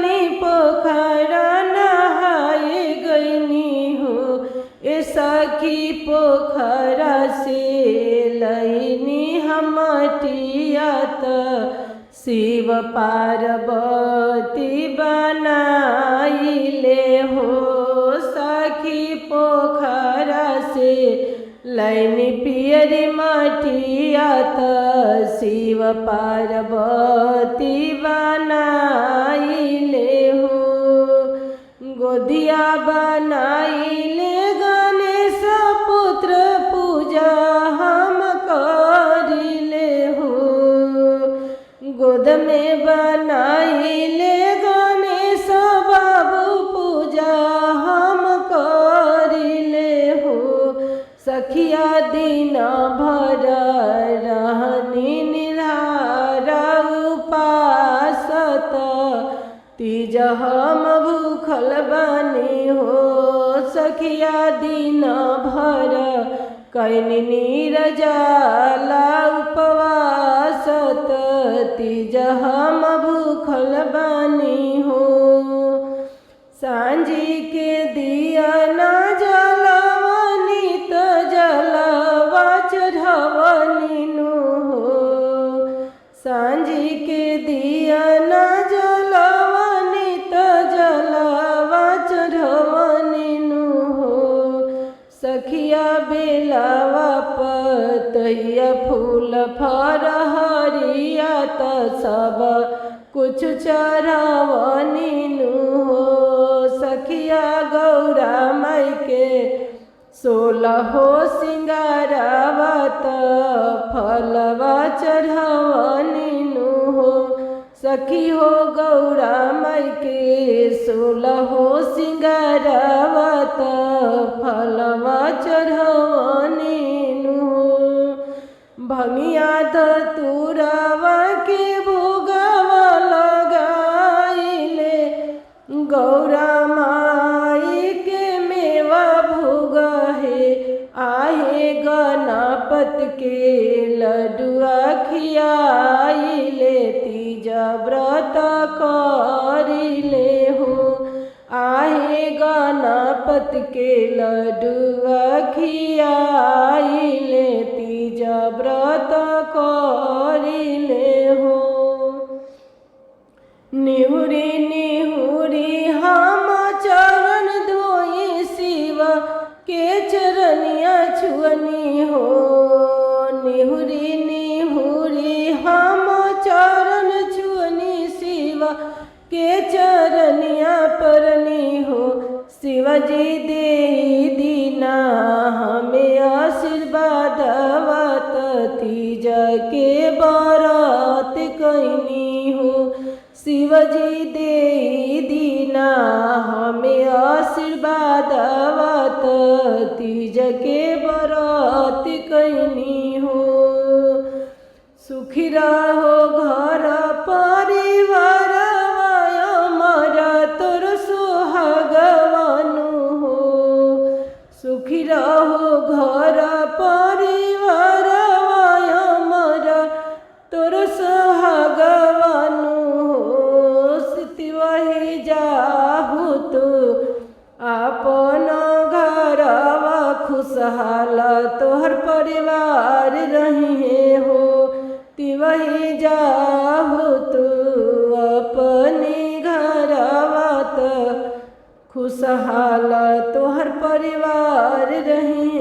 चलनी पोखरा नहाए गईनी हो। ए सखी पोखरा से लईनी हम मटिया त शिव पार्वती बनाइले हो। सखी पोखरा से लईनी पियरी मटिया त शिव पार्वती बनाइले हो। गोदिया बनाइले गणेश पुत्र पूजा हम करिले हो। गोद में बनाइले गणेश बाबू पूजा हम करिले हो। सखिया दिन भर रहनी निरारा उपासत तीज हम भूखल बानी हो। सखिया दिन भर कैनी निर्जला उपवासत तीज हम भूखल बानी हो। सांझी के दिया न जलवनी त जलवा चढ़वनी नु हो। सांझी के दिया न जलवनी त जलवा चढ़वनी नु हो। सखिया बेलावा पतैया फूल फरहरिया त सब कुछ चढ़वनी नु हो। सखिया गौरा माई के 16 सिंगारवा त फलवा चढ़वनी नु हो। सखी हो गौरा माई के 16 सिंगारवा त फलवा चढ़वनी नु हो। भंगिया धतूरवा के भोगवा लगाइले गौरा माई के मेवा भोग है। आहे गणपत के लड्डुआ खियाइले तीज व्रत करिले हो। आहे गणपत के लड्डुआ खियाइले तीज व्रत करिले हो। निहुरी निहुरी हम चरण धोई शिव के चरनिया छुअनी हो। निहुरी निहुरी हम चरण छुअनी शिव के चरनिया परनी हो। शिवजी दे दीना हमें आशीर्वाद तीज के बरत कैनी हो। शिवजी दे दीना हमें आशीर्वाद तीज के बरत कैनी हो। सुखी रहो घर परिवार अमर तोर सुहागवनु हो। सुखी रहो घर परिवार अमर तोर सुहागवनु हो। स्थिति वही जाहु तू आपन घरवा खुशहाल तोहर परिवार रही हो। तिवही जाहु तू अपनी घरवा त खुशहाल तोहर परिवार रही